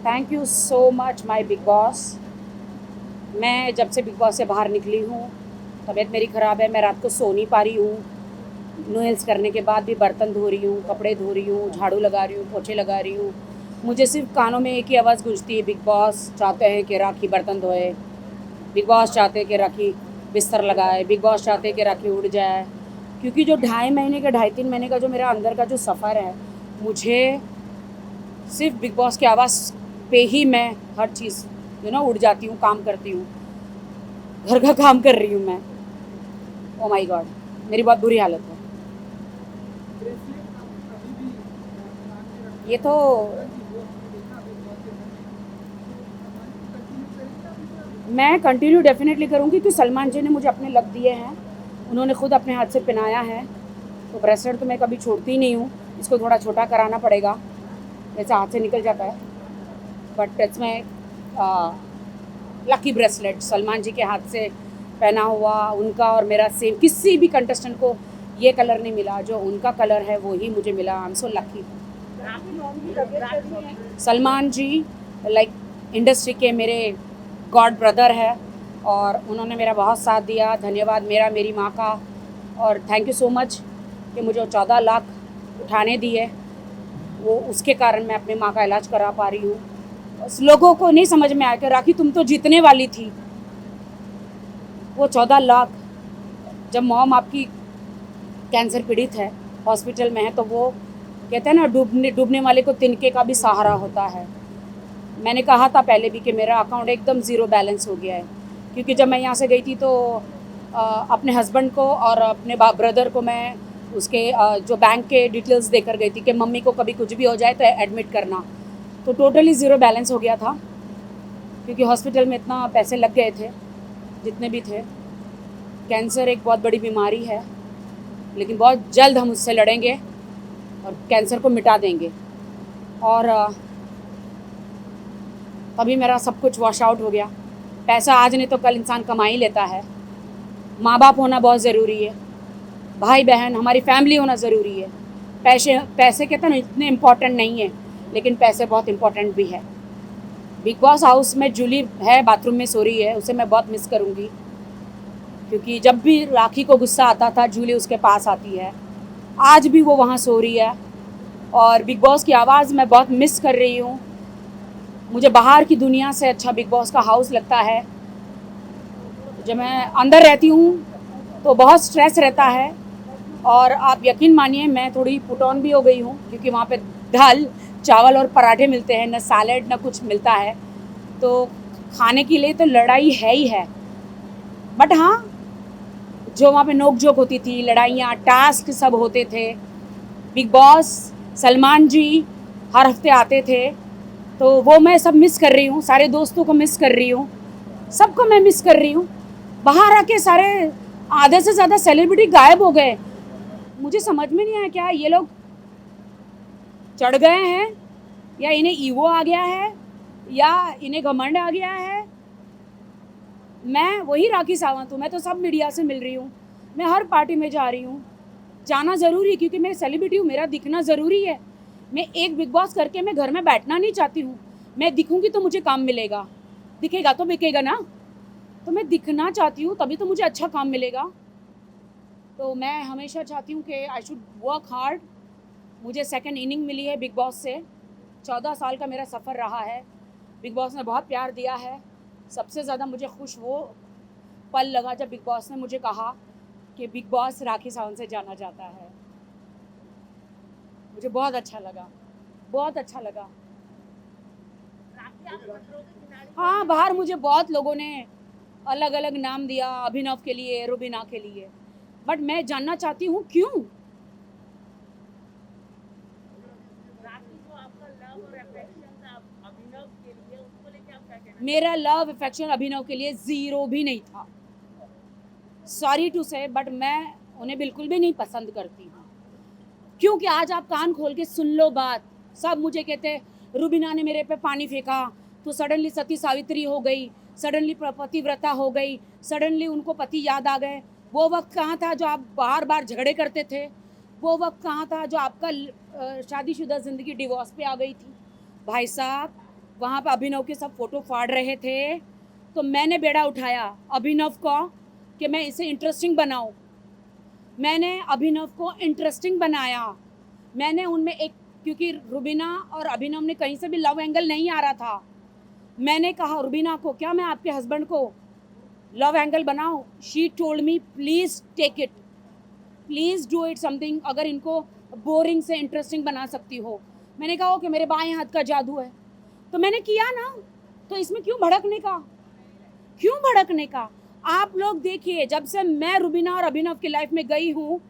Thank you so much my big boss. मैं जब से बिग बॉस से बाहर निकली हूँ, तबीयत मेरी ख़राब है, मैं रात को सो नहीं पा रही हूँ। नोएल्स करने के बाद भी बर्तन धो रही हूँ, कपड़े धो रही हूँ, झाड़ू लगा रही हूँ, पोछे लगा रही हूँ। मुझे सिर्फ कानों में एक ही आवाज़ गूंजती है, बिग बॉस चाहते हैं कि राखी बर्तन धोए, बिग बॉस चाहते हैं कि राखी बिस्तर लगाए, बिग बॉस चाहते हैं कि राखी उड़ जाए। क्योंकि जो 2.5 महीने का 2.5-3 महीने का जो मेरा अंदर का जो सफ़र है, मुझे सिर्फ बिग बॉस की आवाज़ पे ही मैं हर चीज़ उड़ जाती हूँ, काम करती हूँ, घर का काम कर रही हूँ मैं। ओ माय गॉड, मेरी बहुत बुरी हालत है। ये तो मैं कंटिन्यू डेफिनेटली करूँगी, क्योंकि सलमान जी ने मुझे अपने लक दिए हैं, उन्होंने खुद अपने हाथ से पहनाया है। तो ब्रेसलेट तो मैं कभी छोड़ती ही नहीं हूँ, इसको थोड़ा छोटा कराना पड़ेगा, जैसे हाथ से निकल जाता है। But it's my lucky bracelet, Salman ji के हाथ से पहना हुआ, उनका और मेरा सेम। किसी भी कंटेस्टेंट को ये कलर नहीं मिला, जो उनका कलर है वो ही मुझे मिला। I am so lucky. Salman ji like industry के मेरे गॉड ब्रदर है, और उन्होंने मेरा बहुत साथ दिया। धन्यवाद मेरा, मेरी माँ का, और थैंक यू सो मच कि मुझे 14 लाख उठाने दिए। वो उसके कारण मैं अपनी माँ का इलाज करा पा रही हूँ। बस लोगों को नहीं समझ में आया कि राखी तुम तो जीतने वाली थी। वो 14 लाख, जब मॉम आपकी कैंसर पीड़ित है, हॉस्पिटल में है, तो वो कहते हैं ना, डूबने डूबने वाले को तिनके का भी सहारा होता है। मैंने कहा था पहले भी कि मेरा अकाउंट एकदम ज़ीरो बैलेंस हो गया है, क्योंकि जब मैं यहाँ से गई थी तो अपने हस्बैंड को और अपने ब्रदर को मैं उसके जो बैंक के डिटेल्स देकर गई थी कि मम्मी को कभी कुछ भी हो जाए तो एडमिट करना। तो टोटली ज़ीरो बैलेंस हो गया था, क्योंकि हॉस्पिटल में इतना पैसे लग गए थे जितने भी थे। कैंसर एक बहुत बड़ी बीमारी है, लेकिन बहुत जल्द हम उससे लड़ेंगे और कैंसर को मिटा देंगे। और तभी मेरा सब कुछ वॉश आउट हो गया। पैसा आज नहीं तो कल इंसान कमा ही लेता है। माँ बाप होना बहुत ज़रूरी है, भाई बहन, हमारी फैमिली होना ज़रूरी है। पैसे पैसे कहते हैं ना, इतने इम्पोर्टेंट नहीं है, लेकिन पैसे बहुत इम्पोर्टेंट भी है। बिग बॉस हाउस में जूली है, बाथरूम में सो रही है, उसे मैं बहुत मिस करूँगी, क्योंकि जब भी राखी को गुस्सा आता था जूली उसके पास आती है। आज भी वो वहाँ सो रही है, और बिग बॉस की आवाज़ मैं बहुत मिस कर रही हूँ। मुझे बाहर की दुनिया से अच्छा बिग बॉस का हाउस लगता है। जब मैं अंदर रहती हूँ तो बहुत स्ट्रेस रहता है, और आप यकीन मानिए मैं थोड़ी पुट ऑन भी हो गई हूँ, क्योंकि वहाँ पे दाल चावल और पराठे मिलते हैं, ना सैलेड ना कुछ मिलता है। तो खाने के लिए तो लड़ाई है ही है। बट हाँ, जो वहाँ पे नोक झोंक होती थी, लड़ाइयाँ, टास्क सब होते थे। बिग बॉस, सलमान जी हर हफ्ते आते थे, तो वो मैं सब मिस कर रही हूँ। सारे दोस्तों को मिस कर रही हूँ, सबको मैं मिस कर रही हूँ। बाहर आके सारे आधे से ज़्यादा सेलिब्रिटी गायब हो गए। मुझे समझ में नहीं आया, क्या ये लोग चढ़ गए हैं, या इन्हें ईगो आ गया है, या इन्हें घमंड आ गया है। मैं वही राखी सावंत हूँ, मैं तो सब मीडिया से मिल रही हूँ, मैं हर पार्टी में जा रही हूँ। जाना ज़रूरी है, क्योंकि मैं सेलिब्रिटी हूँ, मेरा दिखना ज़रूरी है। मैं एक बिग बॉस करके मैं घर में बैठना नहीं चाहती हूँ। मैं दिखूंगी तो मुझे काम मिलेगा, दिखेगा तो बिकेगा ना। तो मैं दिखना चाहती हूँ, तभी तो मुझे अच्छा काम मिलेगा। तो मैं हमेशा चाहती हूँ कि आई शुड वर्क हार्ड। मुझे सेकंड इनिंग मिली है बिग बॉस से। 14 साल का मेरा सफ़र रहा है, बिग बॉस ने बहुत प्यार दिया है। सबसे ज़्यादा मुझे खुश वो पल लगा जब बिग बॉस ने मुझे कहा कि बिग बॉस राखी सावंत से जाना चाहता है। मुझे बहुत अच्छा लगा, बहुत अच्छा लगा। हाँ, बाहर मुझे बहुत लोगों ने अलग अलग नाम दिया, अभिनव के लिए, रुबीना के लिए, बट मैं जानना चाहती हूँ क्यों। मेरा लव अफेक्शन अभिनव के लिए ज़ीरो भी नहीं था, सॉरी टू से, बट मैं उन्हें बिल्कुल भी नहीं पसंद करती हूँ। क्योंकि आज आप कान खोल के सुन लो बात। सब मुझे कहते रुबीना ने मेरे पे पानी फेंका तो सडनली सती सावित्री हो गई, सडनली पतिव्रता हो गई, सडनली उनको पति याद आ गए। वो वक्त कहाँ था जो आप बार बार झगड़े करते थे? वो वक्त कहाँ था जो आपका शादीशुदा ज़िंदगी डिवोर्स पे आ गई थी? भाई साहब, वहाँ पे अभिनव के सब फोटो फाड़ रहे थे, तो मैंने बेड़ा उठाया अभिनव को कि मैं इसे इंटरेस्टिंग बनाऊं। मैंने अभिनव को इंटरेस्टिंग बनाया। मैंने उनमें एक, क्योंकि रुबीना और अभिनव ने कहीं से भी लव एंगल नहीं आ रहा था, मैंने कहा रुबीना को, क्या मैं आपके हस्बैंड को लव एंगल बनाऊं? She told me please take it, please do it something, अगर इनको बोरिंग से इंटरेस्टिंग बना सकती हो। मैंने कहा कि मेरे बाएं हाथ का जादू है, तो मैंने किया ना, तो इसमें क्यों भड़कने का, क्यों भड़कने का? आप लोग देखिए, जब से मैं रुबीना और अभिनव की लाइफ में गई हूँ,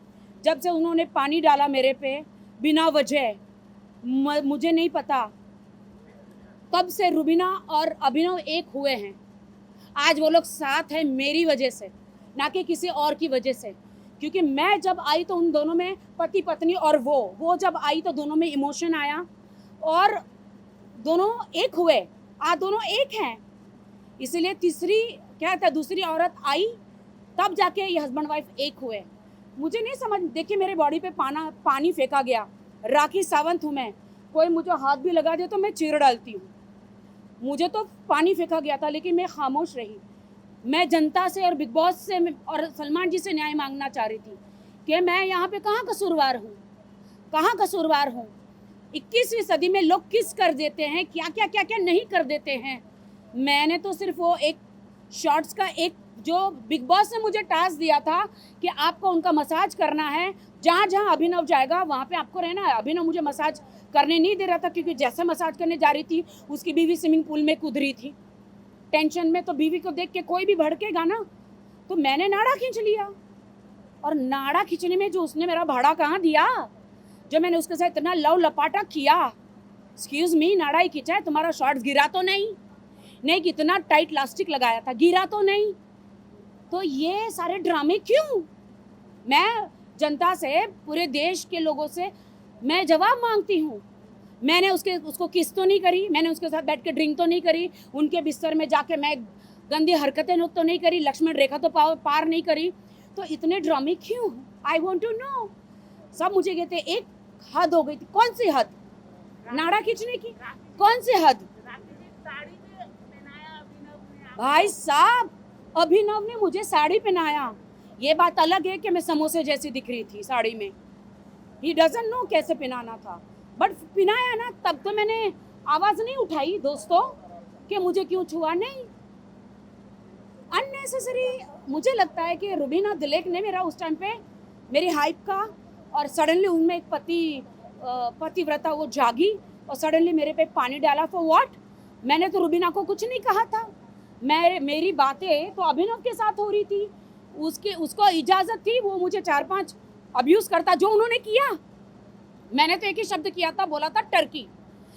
जब से उन्होंने पानी डाला मेरे पे बिना वजह, मुझे नहीं पता, तब से रुबीना और अभिनव एक हुए हैं। आज वो लोग साथ हैं मेरी वजह से, ना कि किसी और की वजह से, क्योंकि मैं जब आई तो उन दोनों में पति पत्नी, और वो जब आई तो दोनों में इमोशन आया और दोनों एक हुए। आज दोनों एक हैं, इसीलिए तीसरी क्या था, दूसरी औरत आई, तब जाके ये हस्बैंड वाइफ एक हुए। मुझे नहीं समझ, देखिए मेरे बॉडी पे पानी फेंका गया, राखी सावंत हूँ मैं, कोई मुझे हाथ भी लगा दे तो मैं चीर डालती हूँ। मुझे तो पानी फेंका गया था, लेकिन मैं खामोश रही। मैं जनता से और बिग बॉस से और सलमान जी से न्याय मांगना चाह रही थी कि मैं यहाँ पे कहाँ कसूरवार हूँ, कहाँ कसूरवार हूँ। 21वीं सदी में लोग किस कर देते हैं, क्या क्या क्या क्या नहीं कर देते हैं। मैंने तो सिर्फ वो एक शॉर्ट्स का एक, जो बिग बॉस ने मुझे टास्क दिया था कि आपको उनका मसाज करना है, जहाँ जहाँ अभिनव जाएगा वहाँ पे आपको रहना है। अभिनव मुझे मसाज करने नहीं दे रहा था, क्योंकि जैसे मसाज करने जा रही थी उसकी बीवी स्विमिंग पूल में कूद रही थी टेंशन में, तो बीवी को देख के कोई भी भड़केगा ना, तो मैंने नाड़ा खींच लिया। और नाड़ा खींचने में जो उसने मेरा भाड़ा कहाँ दिया, जो मैंने उसके साथ इतना लव लपाटा किया, एक्सक्यूज मी, नाड़ा ही खींचा है, तुम्हारा शॉर्ट्स गिरा तो नहीं, कितना टाइट लास्टिक लगाया था, गिरा तो नहीं। तो ये सारे ड्रामे क्यों? मैं जनता से, पूरे देश के लोगों से मैं जवाब मांगती हूँ। मैंने उसको किस तो नहीं करी, मैंने उसके साथ बैठ के ड्रिंक तो नहीं करी, उनके बिस्तर में जाके मैं गंदी हरकतें तो नहीं करी, लक्ष्मण रेखा तो पार नहीं करी, तो इतने ड्रामे क्यों? I want to know. सब मुझे कहते एक हद हो गई थी। कौन सी हद? नाड़ा खींचने की कौन सी हद? भाई साहब, अभिनव ने मुझे साड़ी पहनाया, ये बात अलग है कि मैं समोसे जैसी दिख रही थी साड़ी में, ही डजंट नो कैसे पहनाना था, बट पहनाया ना, तब तो मैंने आवाज़ नहीं उठाई दोस्तों कि मुझे क्यों छुआ, नहीं। अननेसेसरी। मुझे लगता है कि रुबीना दिलेक ने मेरा उस टाइम पे मेरी हाइप का, और सडनली उनमें एक पतिव्रता वो जागी और सडनली मेरे पे पानी डाला। For what? मैंने तो रुबीना को कुछ नहीं कहा था, मेरी बातें तो अभिनव के साथ हो रही थी, उसको इजाज़त थी, वो मुझे 4-5 अब्यूज़ करता, जो उन्होंने किया। मैंने तो एक ही शब्द किया था, बोला था टर्की।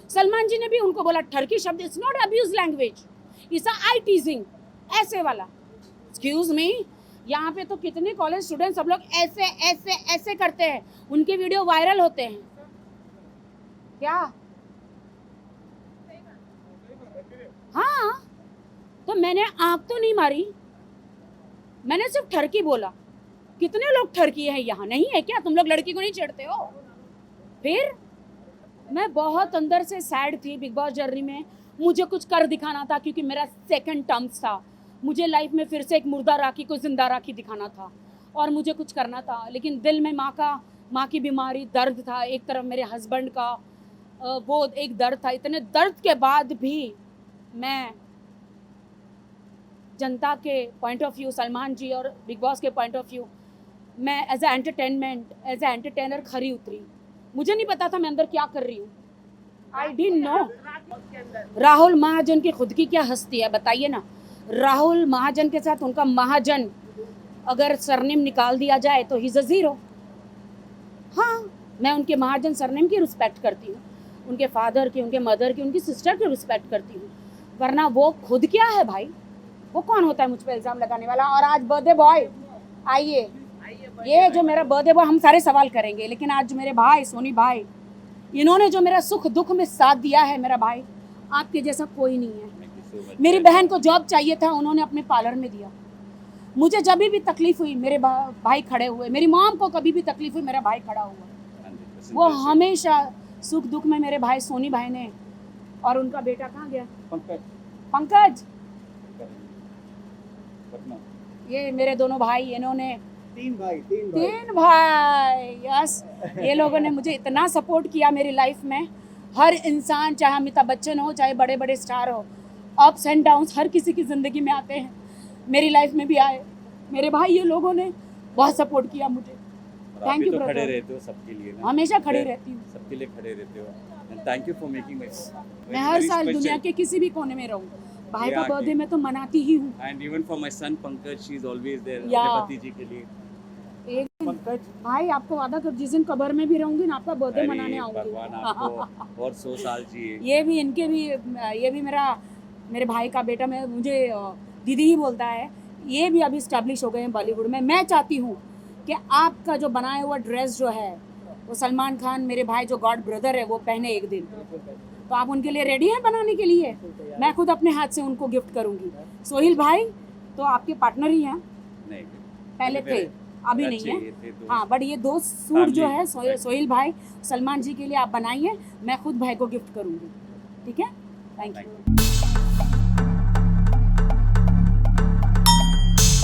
सलमान जी ने भी उनको बोला टर्की शब्द it's not abuse language, it's I टीजिंग, ऐसे वाला। एक्सक्यूज मी, यहाँ पे तो कितने कॉलेज स्टूडेंट सब लोग ऐसे ऐसे ऐसे करते हैं, उनके वीडियो वायरल होते हैं क्या? हाँ, तो मैंने आंख तो नहीं मारी, मैंने सिर्फ ठरकी बोला। कितने लोग ठरकी हैं यहाँ, नहीं है क्या? तुम लोग लड़की को नहीं छेड़ते हो? फिर मैं बहुत अंदर से सैड थी बिग बॉस जर्नी में। मुझे कुछ कर दिखाना था, क्योंकि मेरा सेकंड टर्म्स था। मुझे लाइफ में फिर से एक मुर्दा राखी को जिंदा राखी दिखाना था, और मुझे कुछ करना था। लेकिन दिल में माँ की बीमारी, दर्द था, एक तरफ मेरे हस्बैंड का वो एक दर्द था। इतने दर्द के बाद भी मैं जनता के point of view, Salman ji और बिग बॉस के पॉइंट ऑफ व्यू, मैं as a entertainment, as a entertainer खरी उतरी। मुझे नहीं पता था मैं अंदर क्या कर रही हूँ। I didn't know. Rahul Mahajan की खुद की क्या हस्ती है बताइए ना। राहुल महाजन के साथ उनका महाजन अगर सरनेम निकाल दिया जाए तो ही इज अ जीरो। हाँ, मैं उनके महाजन सरनेम की रिस्पेक्ट करती हूँ, उनके फादर की, उनके मदर की, उनकी सिस्टर की रिस्पेक्ट करती हूँ, वरना वो खुद क्या है भाई? वो कौन होता है मुझ पर इल्ज़ाम लगाने वाला? और आज बर्थडे बॉय, आइए, ये जो मेरा बर्थडे बॉय, हम सारे सवाल करेंगे, लेकिन आज मेरे भाई, सोनी भाई, इन्होंने जो मेरा सुख दुख में साथ दिया है, मेरा भाई आपके जैसा कोई नहीं है। मेरी बहन को जॉब चाहिए था, उन्होंने अपने पार्लर में दिया। मुझे जब भी तकलीफ हुई मेरे भाई खड़े हुए, मेरी मॉम को कभी भी तकलीफ हुई मेरा भाई खड़ा हुआ। वो हमेशा सुख दुख में मेरे भाई सोनी भाई ने और उनका बेटा कहाँ गया? पंकज पंकज, पटना। ये मेरे दोनों भाई, इन्होंने तीन भाई। तीन भाई, यस। ये लोगों ने मुझे इतना सपोर्ट किया मेरी लाइफ में। हर इंसान, चाहे अमिताभ बच्चन हो, चाहे बड़े बड़े स्टार हो, अप्स एंड डाउन्स हर किसी की ज़िंदगी में आते हैं, मेरी लाइफ में भी आए। मेरे भाई ये लोगों ने बहुत सपोर्ट किया मुझे। थैंक यू तो खड़े ब्रदर, रहते हो सबके लिए ना, हमेशा खड़ी रहती हूँ। सबके लिए खड़े रहते हो। And thank you for making me. मैं हर साल दुनिया के किसी भी कोने में रहूँ, भाई का बर्थडे मैं तो मनाती ही हूँ। And even for my son Pankaj, she is always there Yeah. अपने पति जी के लिए। एक दिन पंकज, भाई आपको वादा कर, जिस दिन कब्र में भी रहूंगी ना, आपका बर्थडे मनाने आऊंगी। भगवान आपको और 100 साल जिए। ये भी इनके भी, ये भी मेरे भाई का बेटा, मैं मुझे दीदी ही बोलता है। ये भी अभी स्टैब्लिश हो गए हैं बॉलीवुड में। मैं चाहती हूँ कि आपका जो बनाया हुआ ड्रेस जो है वो सलमान खान मेरे भाई जो गॉड ब्रदर है वो पहने एक दिन। तो आप उनके लिए रेडी हैं बनाने के लिए? मैं खुद अपने हाथ से उनको गिफ्ट करूँगी। सोहिल भाई तो आपके पार्टनर ही हैं? नहीं, पहले थे, अभी नहीं अच्छे है। ये थे तो। हाँ, बट ये दो सूट जो है Family. सोहिल भाई सलमान जी के लिए आप बनाइए, मैं खुद भाई को गिफ्ट करूँगी। ठीक है, थैंक यू।